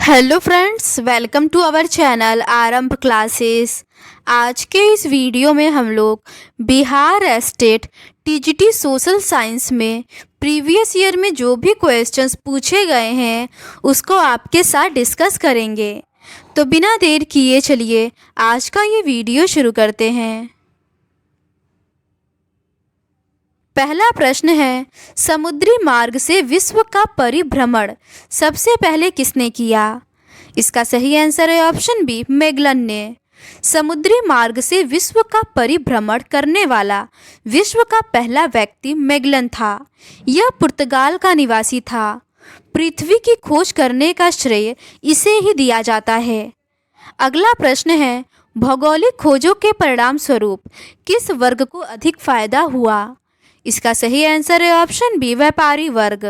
Hello friends, welcome to our channel Aarambh classes. आज के इस वीडियो में हम लोग Bihar state TGT social science में प्रीवियस ईयर में जो भी क्वेश्चंस पूछे गए हैं उसको आपके साथ डिस्कस करेंगे। तो बिना देर किए चलिए आज का ये वीडियो शुरू करते हैं। पहला प्रश्न है, समुद्री मार्ग से विश्व का परिभ्रमण सबसे पहले किसने किया? इसका सही आंसर है ऑप्शन बी, मैगलन ने। समुद्री मार्ग से विश्व का परिभ्रमण करने वाला विश्व का पहला व्यक्ति मैगलन था। यह पुर्तगाल का निवासी था। पृथ्वी की खोज करने का श्रेय इसे ही दिया जाता है। अगला प्रश्न है, भौगोलिक खोजों के परिणाम स्वरूप किस वर्ग को अधिक फायदा हुआ? इसका सही आंसर है ऑप्शन बी, व्यापारी वर्ग।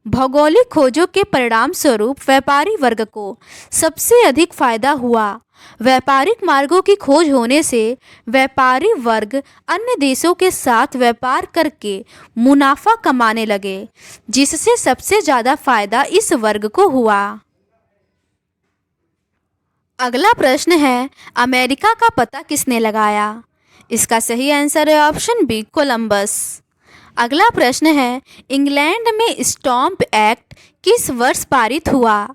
भौगोलिक खोजों के परिणाम स्वरूप व्यापारी वर्ग को सबसे अधिक फायदा हुआ। व्यापारिक मार्गों की खोज होने से व्यापारी वर्ग अन्य देशों के साथ व्यापार करके मुनाफा कमाने लगे, जिससे सबसे ज़्यादा फायदा इस वर्ग को हुआ। अगला प्रश्न है, अमेरिका का पता किसने लगाया? इसका सही आंसर है ऑप्शन बी, कोलंबस। अगला प्रश्न है, इंग्लैंड में स्टैम्प एक्ट किस वर्ष पारित हुआ?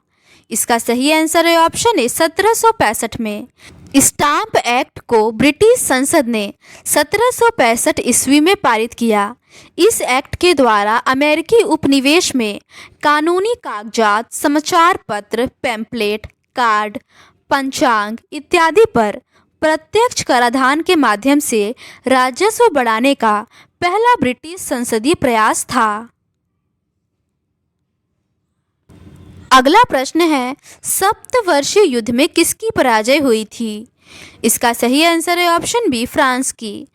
इसका सही आंसर है ऑप्शन ए, 1765 में। स्टैम्प एक्ट को ब्रिटिश संसद ने 1765 ईस्वी में पारित किया। इस एक्ट के द्वारा अमेरिकी उपनिवेश में कानूनी कागजात, समाचार पत्र, पैम्पलेट, कार्ड, पंचांग इत्यादि पर प्रत्यक्ष कराधान के माध्यम से राजस्व बढ़ाने का पहला ब्रिटिश संसदीय प्रयास था। अगला प्रश्न है, सप्तवर्षीय युद्ध में किसकी पराजय हुई थी? इसका सही आंसर है ऑप्शन बी, फ्रांस की।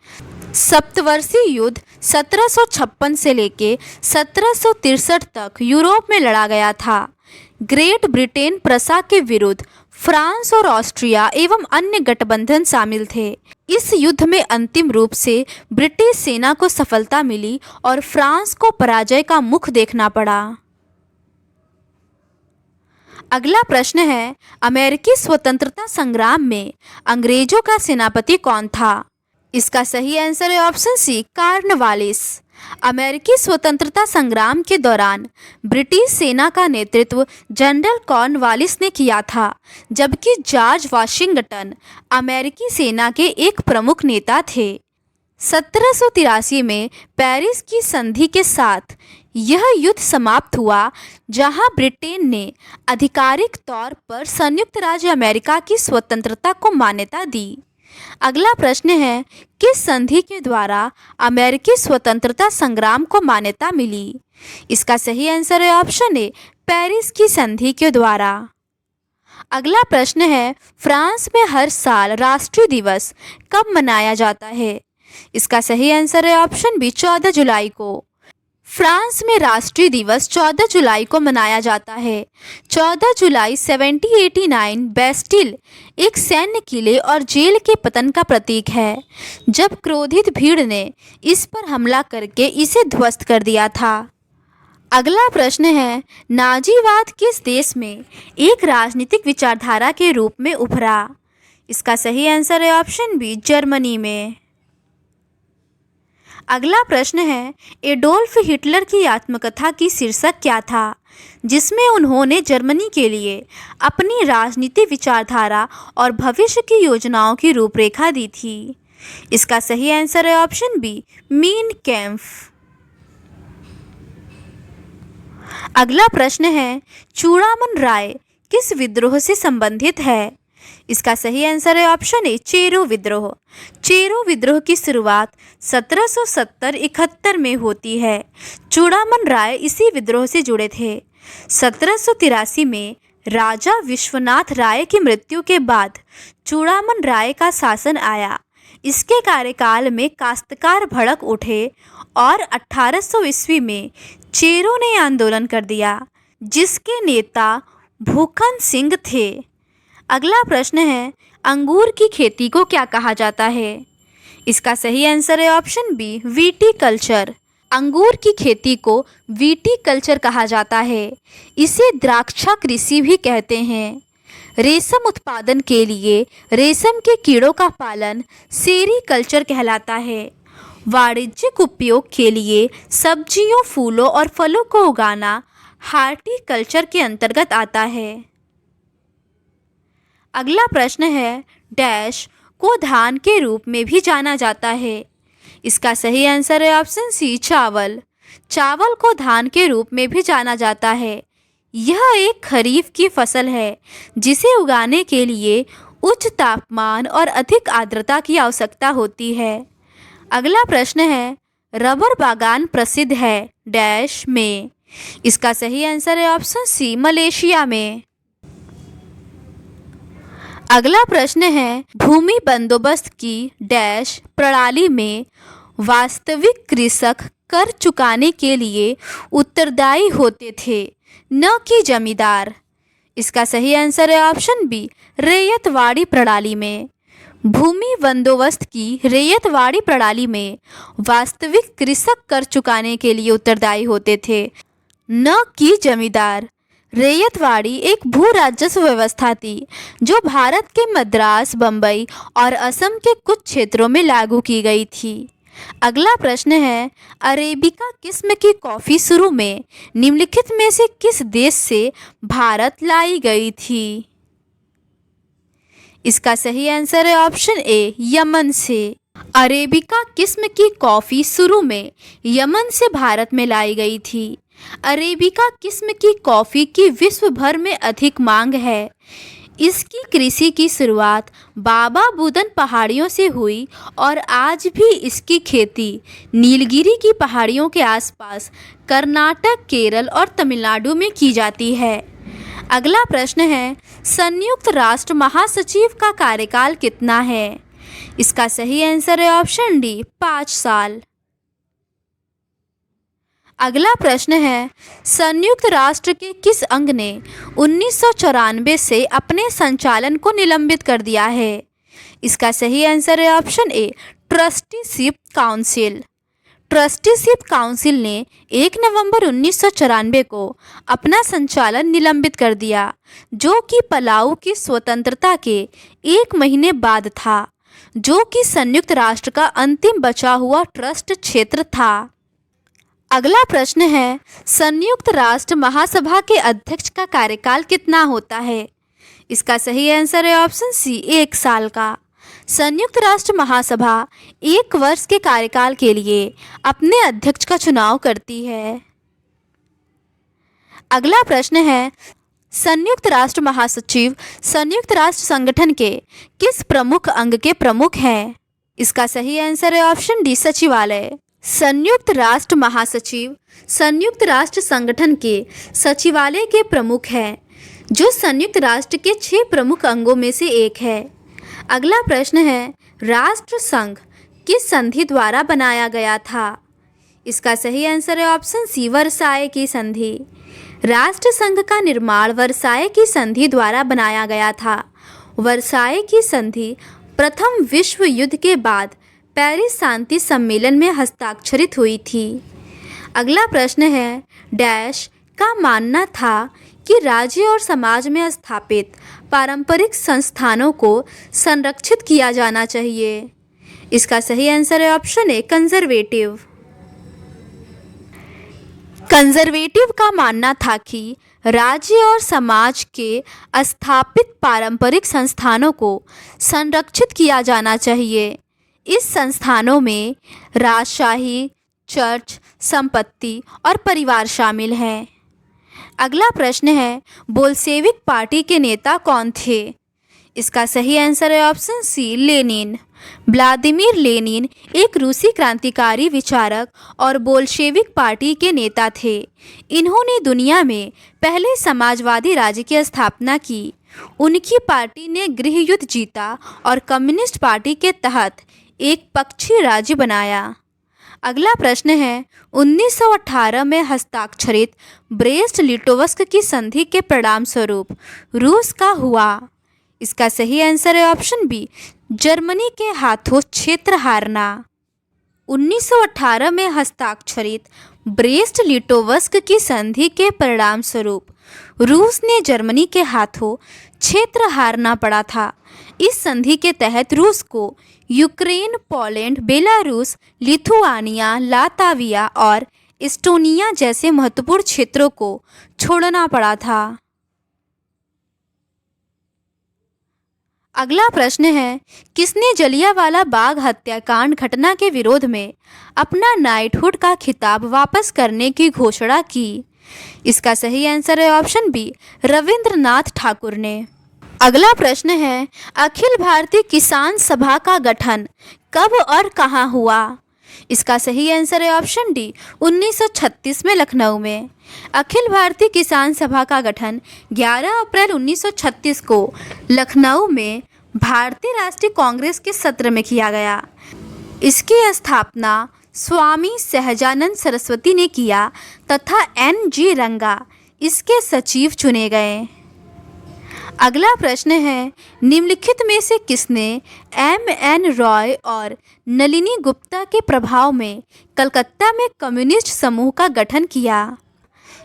सप्तवर्षीय युद्ध 1756 से लेके 1763 तक यूरोप में लड़ा गया था। ग्रेट ब्रिटेन प्रसा के विरुद्ध फ्रांस और ऑस्ट्रिया एवं अन्य गठबंधन शामिल थे। इस युद्ध में अंतिम रूप से ब्रिटिश सेना को सफलता मिली और फ्रांस को पराजय का मुख देखना पड़ा। अगला प्रश्न है, अमेरिकी स्वतंत्रता संग्राम में अंग्रेजों का सेनापति कौन था? इसका सही आंसर है ऑप्शन सी, कॉर्नवालिस। अमेरिकी स्वतंत्रता संग्राम के दौरान ब्रिटिश सेना का नेतृत्व जनरल कॉर्नवालिस ने किया था, जबकि जॉर्ज वाशिंगटन अमेरिकी सेना के एक प्रमुख नेता थे। 1783 में पेरिस की संधि के साथ यह युद्ध समाप्त हुआ, जहां ब्रिटेन ने आधिकारिक तौर पर संयुक्त राज्य अमेरिका की स्वतंत्रता को मान्यता दी। अगला प्रश्न है, किस संधि के द्वारा अमेरिकी स्वतंत्रता संग्राम को मान्यता मिली? इसका सही आंसर है ऑप्शन ए, पेरिस की संधि के द्वारा। अगला प्रश्न है, फ्रांस में हर साल राष्ट्रीय दिवस कब मनाया जाता है? इसका सही आंसर है ऑप्शन बी, 14 जुलाई को। फ्रांस में राष्ट्रीय दिवस 14 जुलाई को मनाया जाता है। 14 जुलाई 1789 बेस्टिल एक सैन्य किले और जेल के पतन का प्रतीक है, जब क्रोधित भीड़ ने इस पर हमला करके इसे ध्वस्त कर दिया था। अगला प्रश्न है, नाजीवाद किस देश में एक राजनीतिक विचारधारा के रूप में उभरा? इसका सही आंसर है ऑप्शन बी, जर्मनी में। अगला प्रश्न है, एडोल्फ हिटलर की आत्मकथा की शीर्षक क्या था, जिसमें उन्होंने जर्मनी के लिए अपनी राजनीतिक विचारधारा और भविष्य की योजनाओं की रूपरेखा दी थी? इसका सही आंसर है ऑप्शन बी, मीन कैम्फ। अगला प्रश्न है, चूड़ामन राय किस विद्रोह से संबंधित है? इसका सही आंसर है ऑप्शन ए, चेरो विद्रोह। चेरो विद्रोह की शुरुआत 1770-71 में होती है। चूड़ामन राय इसी विद्रोह से जुड़े थे। 1783 में राजा विश्वनाथ राय की मृत्यु के बाद चूड़ामन राय का शासन आया। इसके कार्यकाल में काश्तकार भड़क उठे और 1800 ईस्वी में चेरो ने आंदोलन कर दिया, जिसके नेता भूखन सिंह थे। अगला प्रश्न है, अंगूर की खेती को क्या कहा जाता है? इसका सही आंसर है ऑप्शन बी, विटी कल्चर। अंगूर की खेती को विटीकल्चर कहा जाता है। इसे द्राक्षा कृषि भी कहते हैं। रेशम उत्पादन के लिए रेशम के कीड़ों का पालन सेरीकल्चर कहलाता है। वाणिज्यिक उपयोग के लिए सब्जियों, फूलों और फलों को उगाना हार्टिकल्चर के अंतर्गत आता है। अगला प्रश्न है, डैश को धान के रूप में भी जाना जाता है। इसका सही आंसर है ऑप्शन सी, चावल। चावल को धान के रूप में भी जाना जाता है। यह एक खरीफ की फसल है जिसे उगाने के लिए उच्च तापमान और अधिक आर्द्रता की आवश्यकता होती है। अगला प्रश्न है, रबर बागान प्रसिद्ध है डैश में। इसका सही आंसर है ऑप्शन सी, मलेशिया में। अगला प्रश्न है, भूमि बंदोबस्त की डैश प्रणाली में वास्तविक कृषक कर चुकाने के लिए उत्तरदायी होते थे, न कि जमींदार। इसका सही आंसर है ऑप्शन बी, रैयतवाड़ी प्रणाली में। भूमि बंदोबस्त की रैयतवाड़ी प्रणाली में वास्तविक कृषक कर चुकाने के लिए उत्तरदायी होते थे, न कि जमींदार। रैयतवाड़ी एक भू राजस्व व्यवस्था थी जो भारत के मद्रास, बम्बई और असम के कुछ क्षेत्रों में लागू की गई थी। अगला प्रश्न है, अरेबिका किस्म की कॉफ़ी शुरू में निम्नलिखित में से किस देश से भारत लाई गई थी? इसका सही आंसर है ऑप्शन ए, यमन से। अरेबिका किस्म की कॉफ़ी शुरू में यमन से भारत में लाई गई थी। अरेबिका किस्म की कॉफ़ी की विश्व भर में अधिक मांग है। इसकी कृषि की शुरुआत बाबा बुदन पहाड़ियों से हुई और आज भी इसकी खेती नीलगिरी की पहाड़ियों के आसपास कर्नाटक, केरल और तमिलनाडु में की जाती है। अगला प्रश्न है, संयुक्त राष्ट्र महासचिव का कार्यकाल कितना है? इसका सही आंसर है ऑप्शन डी, 5 साल। अगला प्रश्न है, संयुक्त राष्ट्र के किस अंग ने 1994 से अपने संचालन को निलंबित कर दिया है? इसका सही आंसर है option A, trusteeship council. Trusteeship council ने 1 नवंबर 1994 को अपना संचालन निलंबित कर दिया, जो कि पलाऊ की स्वतंत्रता के 1 महीने बाद था, जो कि संयुक्त राष्ट्र का अंतिम बचा हुआ ट्रस्ट क्षेत्र था। अगला प्रश्न है, संयुक्त राष्ट्र महासभा के अध्यक्ष का कार्यकाल कितना होता है? इसका सही आंसर है ऑप्शन सी, 1 साल का। संयुक्त राष्ट्र महासभा 1 वर्ष के कार्यकाल के लिए अपने अध्यक्ष का चुनाव करती है। अगला प्रश्न है, संयुक्त राष्ट्र महासचिव संयुक्त राष्ट्र संगठन के किस प्रमुख अंग के प्रमुख हैं? इसका सही आंसर है ऑप्शन डी, सचिवालय। संयुक्त राष्ट्र महासचिव संयुक्त राष्ट्र संगठन के सचिवालय के प्रमुख हैं, जो संयुक्त राष्ट्र के 6 प्रमुख अंगों में से एक है। अगला प्रश्न है, राष्ट्र संघ किस संधि द्वारा बनाया गया था? इसका सही आंसर है ऑप्शन सी, वर्साय की संधि। राष्ट्र संघ का निर्माण वर्साय की संधि द्वारा बनाया गया था। वर्साय की संधि प्रथम विश्व युद्ध के बाद पेरिस शांति सम्मेलन में हस्ताक्षरित हुई थी। अगला प्रश्न है, डैश का मानना था कि राज्य और समाज में स्थापित पारंपरिक संस्थानों को संरक्षित किया जाना चाहिए। इसका सही आंसर है ऑप्शन ए, कंजर्वेटिव। कंजर्वेटिव का मानना था कि राज्य और समाज के स्थापित पारंपरिक संस्थानों को संरक्षित किया जाना चाहिए। इस संस्थानों में राजशाही, चर्च, संपत्ति और परिवार शामिल हैं। अगला प्रश्न है, बोल्शेविक पार्टी के नेता कौन थे? इसका सही आंसर है option C, Lenin. Vladimir Lenin एक रूसी क्रांतिकारी विचारक और बोल्शेविक पार्टी के नेता थे। इन्होंने दुनिया में पहले समाजवादी राज्य की स्थापना की। उनकी पार्टी ने गृह युद्ध जीता और कम्युनिस्ट पार्टी के तहत एक पक्षी राज्य बनाया। अगला प्रश्न है, 1918 में हस्ताक्षरित ब्रेस्ट लिटोवस्क की संधि के परिणाम स्वरूप रूस का हुआ। इसका सही आंसर है ऑप्शन बी, जर्मनी के हाथों क्षेत्र हारना। 1918 में हस्ताक्षरित ब्रेस्ट लिटोवस्क की संधि के परिणाम स्वरूप रूस ने जर्मनी के हाथों क्षेत्र हारना पड़ा था। इस संधि के तहत रूस को यूक्रेन, पोलैंड, बेलारूस, लिथुआनिया, लाताविया और एस्टोनिया जैसे महत्वपूर्ण क्षेत्रों को छोड़ना पड़ा था। अगला प्रश्न है, किसने जलियांवाला बाग हत्याकांड घटना के विरोध में अपना नाइटहुड का खिताब वापस करने की घोषणा की? इसका सही आंसर है ऑप्शन बी, रविंद्रनाथ ठाकुर ने। अगला प्रश्न है, अखिल भारतीय किसान सभा का गठन कब और कहाँ हुआ? इसका सही आंसर है ऑप्शन डी, 1936 में लखनऊ में। अखिल भारतीय किसान सभा का गठन 11 अप्रैल 1936 को लखनऊ में भारतीय राष्ट्रीय कांग्रेस के सत्र में किया गया। इसकी स्थापना स्वामी सहजानंद सरस्वती ने किया तथा NG रंगा इसके सचिव चुने गए। अगला प्रश्न है, निम्नलिखित में से किसने MN रॉय और नलिनी गुप्ता के प्रभाव में कलकत्ता में कम्युनिस्ट समूह का गठन किया?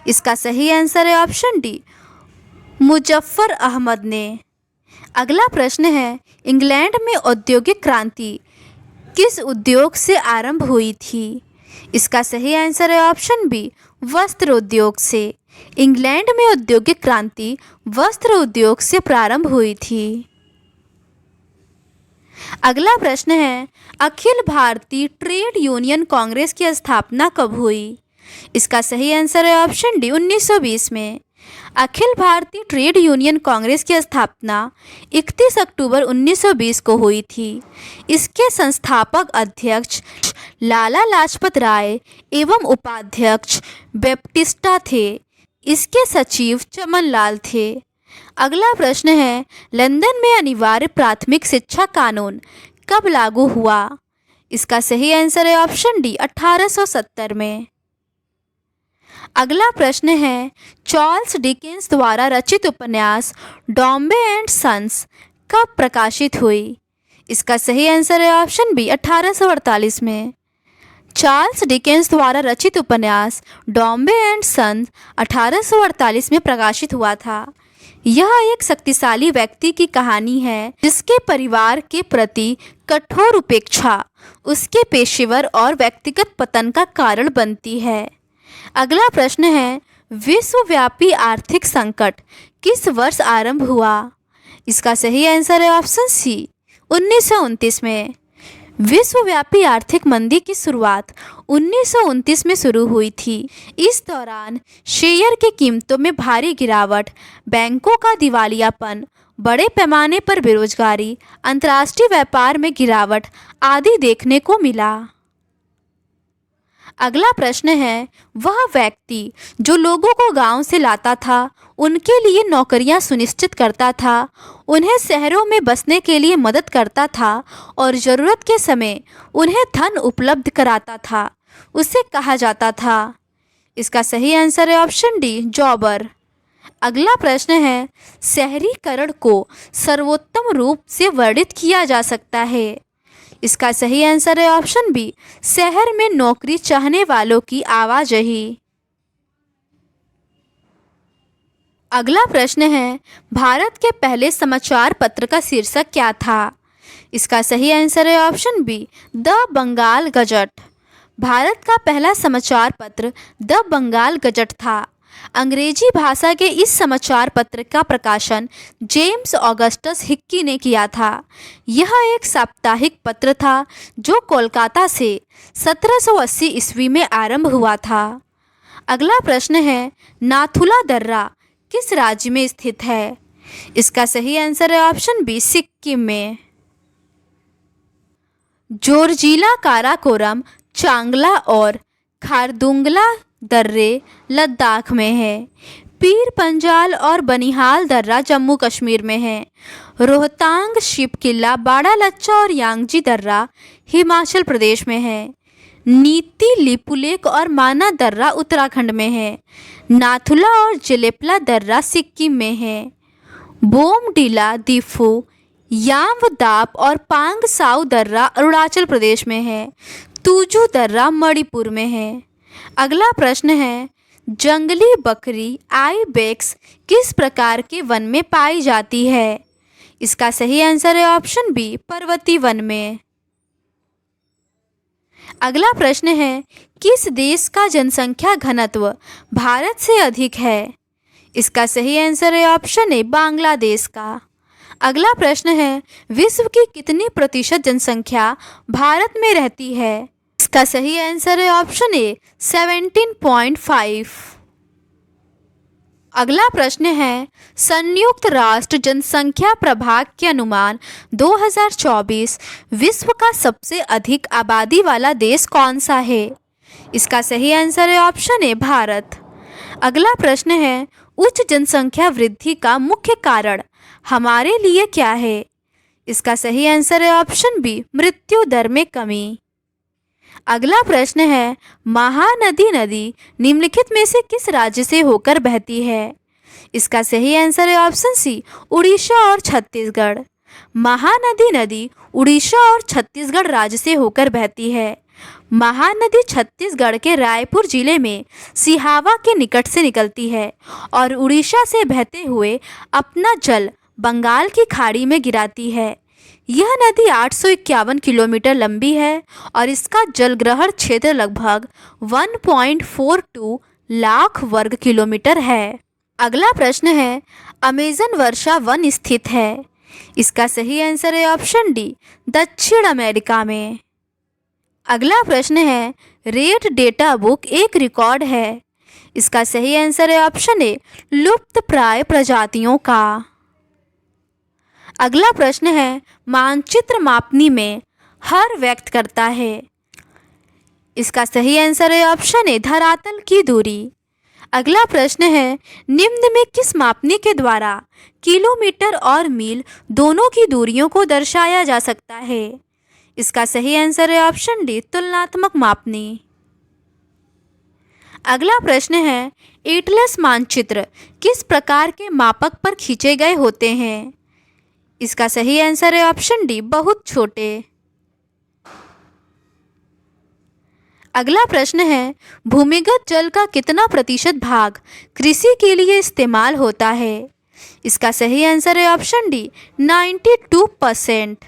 इसका सही आंसर है ऑप्शन डी, मुजफ्फर अहमद ने। अगला प्रश्न है, इंग्लैंड में औद्योगिक क्रांति किस उद्योग से आरंभ हुई थी? इसका सही आंसर है ऑप्शन बी, वस्त्र उद्योग से। इंग्लैंड में औद्योगिक क्रांति वस्त्र उद्योग से प्रारंभ हुई थी। अगला प्रश्न है, अखिल भारतीय ट्रेड यूनियन कांग्रेस की स्थापना कब हुई? इसका सही आंसर है ऑप्शन डी, 1920 में। अखिल भारतीय ट्रेड यूनियन कांग्रेस की स्थापना 31 अक्टूबर 1920 को हुई थी। इसके संस्थापक अध्यक्ष लाला लाजपत राय एवं उपाध्यक्ष बैप्टिस्टा थे। इसके सचिव चमन लाल थे। अगला प्रश्न है, लंदन में अनिवार्य प्राथमिक शिक्षा कानून कब लागू हुआ? इसका सही आंसर है ऑप्शन डी, 1870 में। अगला प्रश्न है, चार्ल्स डिकेंस द्वारा रचित उपन्यास डॉम्बे एंड सन्स कब प्रकाशित हुई? इसका सही आंसर है ऑप्शन बी, 1848 में। चार्ल्स डिकेंस द्वारा रचित उपन्यास डॉम्बे एंड सन्स 1848 में प्रकाशित हुआ था। यह एक शक्तिशाली व्यक्ति की कहानी है जिसके परिवार के प्रति कठोर उपेक्षा उसके पेशेवर और व्यक्तिगत पतन का कारण बनती है। अगला प्रश्न है, विश्वव्यापी आर्थिक संकट किस वर्ष आरंभ हुआ? इसका सही आंसर है ऑप्शन सी, 1929 में। विश्वव्यापी आर्थिक मंदी की शुरुआत 1929 में शुरू हुई थी। इस दौरान शेयर की कीमतों में भारी गिरावट, बैंकों का दिवालियापन, बड़े पैमाने पर बेरोजगारी, अंतर्राष्ट्रीय व्यापार में गिरावट आदि देखने को मिला। अगला प्रश्न है, वह व्यक्ति जो लोगों को गांव से लाता था, उनके लिए नौकरियां सुनिश्चित करता था, उन्हें शहरों में बसने के लिए मदद करता था और ज़रूरत के समय उन्हें धन उपलब्ध कराता था, उसे कहा जाता था। इसका सही आंसर है ऑप्शन डी, जॉबर। अगला प्रश्न है, शहरीकरण को सर्वोत्तम रूप से वर्णित किया जा सकता है। इसका सही आंसर है ऑप्शन बी, शहर में नौकरी चाहने वालों की आवाजाही। अगला प्रश्न है, भारत के पहले समाचार पत्र का शीर्षक क्या था? इसका सही आंसर है option B, the Bengal gazette. Bharat का पहला समाचार पत्र द बंगाल गजट था। अंग्रेजी भाषा के इस समाचार पत्र का प्रकाशन जेम्स ऑगस्टस हिक्की ने किया था। यह एक साप्ताहिक पत्र था जो कोलकाता से 1780 ईस्वी में आरंभ हुआ था। अगला प्रश्न है, नाथुला दर्रा किस राज्य में स्थित है? इसका सही आंसर है ऑप्शन बी, सिक्किम में। जोरजिला काराकोरम चांगला और खारदुंगला दर्रे लद्दाख में है। पीर पंजाल और बनिहाल दर्रा जम्मू कश्मीर में है। रोहतांग शिप किला, बाड़ा लच्चा और यांगजी दर्रा हिमाचल प्रदेश में है। नीति लिपुलेक और माना दर्रा उत्तराखंड में है। नाथुला और जलेपला दर्रा सिक्किम में है। बोमडिला, दिफू, यामवदाप और पांग साउ दर्रा अरुणाचल प्रदेश में है। तुजू दर्रा मणिपुर में है। अगला प्रश्न है, जंगली बकरी आइबेक्स किस प्रकार के वन में पाई जाती है? इसका सही आंसर है ऑप्शन बी, पर्वतीय वन में। अगला प्रश्न है, किस देश का जनसंख्या घनत्व भारत से अधिक है? इसका सही आंसर है ऑप्शन ए, बांग्लादेश का। अगला प्रश्न है, विश्व की कितनी प्रतिशत जनसंख्या भारत में रहती है? इसका सही आंसर है ऑप्शन ए, 17.5। अगला प्रश्न है, संयुक्त राष्ट्र जनसंख्या प्रभाग के अनुमान 2024 विश्व का सबसे अधिक आबादी वाला देश कौन सा है? इसका सही आंसर है ऑप्शन ए, भारत। अगला प्रश्न है, उच्च जनसंख्या वृद्धि का मुख्य कारण हमारे लिए क्या है? इसका सही आंसर है ऑप्शन बी, मृत्यु दर में कमी। अगला प्रश्न है, महानदी नदी निम्नलिखित में से किस राज्य से होकर बहती है? इसका सही आंसर है ऑप्शन सी, उड़ीसा और छत्तीसगढ़। महानदी नदी उड़ीसा और छत्तीसगढ़ राज्य से होकर बहती है। महानदी छत्तीसगढ़ के रायपुर जिले में सिहावा के निकट से निकलती है और उड़ीसा से बहते हुए अपना जल बंगाल की खाड़ी में गिराती है। यह नदी 851 किलोमीटर लंबी है और इसका जलग्रहण क्षेत्र लगभग 1.42 लाख वर्ग किलोमीटर है। अगला प्रश्न है, अमेजन वर्षा वन स्थित है? इसका सही आंसर है ऑप्शन डी, दक्षिण अमेरिका में। अगला प्रश्न है, रेड डेटा बुक एक रिकॉर्ड है? इसका सही आंसर है ऑप्शन ए, लुप्तप्राय प्रजातियों का। अगला प्रश्न है, मानचित्र मापनी में हर व्यक्त करता है? इसका सही आंसर है ऑप्शन ए, धरातल की दूरी। अगला प्रश्न है, निम्न में किस मापनी के द्वारा किलोमीटर और मील दोनों की दूरियों को दर्शाया जा सकता है? इसका सही आंसर है ऑप्शन डी, तुलनात्मक मापनी। अगला प्रश्न है, एटलस मानचित्र किस प्रकार के मापक पर खींचे गए होते हैं? इसका सही आंसर है ऑप्शन डी, बहुत छोटे। अगला प्रश्न है, भूमिगत जल का कितना प्रतिशत भाग कृषि के लिए इस्तेमाल होता है? इसका सही आंसर है ऑप्शन डी, 92%।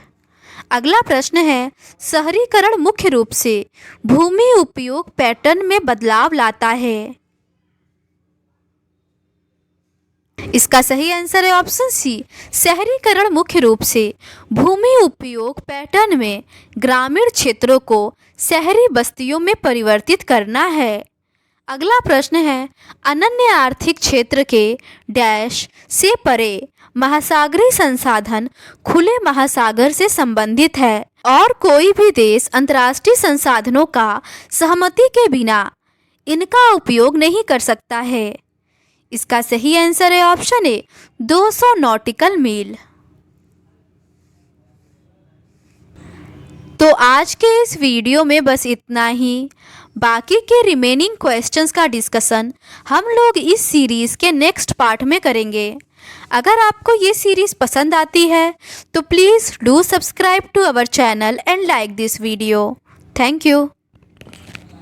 अगला प्रश्न है, शहरीकरण मुख्य रूप से भूमि उपयोग पैटर्न में बदलाव लाता है? इसका सही आंसर है ऑप्शन सी, शहरीकरण मुख्य रूप से भूमि उपयोग पैटर्न में ग्रामीण क्षेत्रों को शहरी बस्तियों में परिवर्तित करना है। अगला प्रश्न है, अनन्य आर्थिक क्षेत्र के डैश से परे महासागरीय संसाधन खुले महासागर से संबंधित है और कोई भी देश अंतर्राष्ट्रीय संसाधनों का सहमति के बिना इनका उपयोग नहीं कर सकता है। इसका सही आंसर है ऑप्शन ए, 200 नॉटिकल मील। तो आज के इस वीडियो में बस इतना ही। बाकी के रिमेनिंग क्वेश्चंस का डिस्कशन हम लोग इस सीरीज़ के नेक्स्ट पार्ट में करेंगे। अगर आपको ये सीरीज़ पसंद आती है तो please do subscribe to our channel and like this video. Thank you.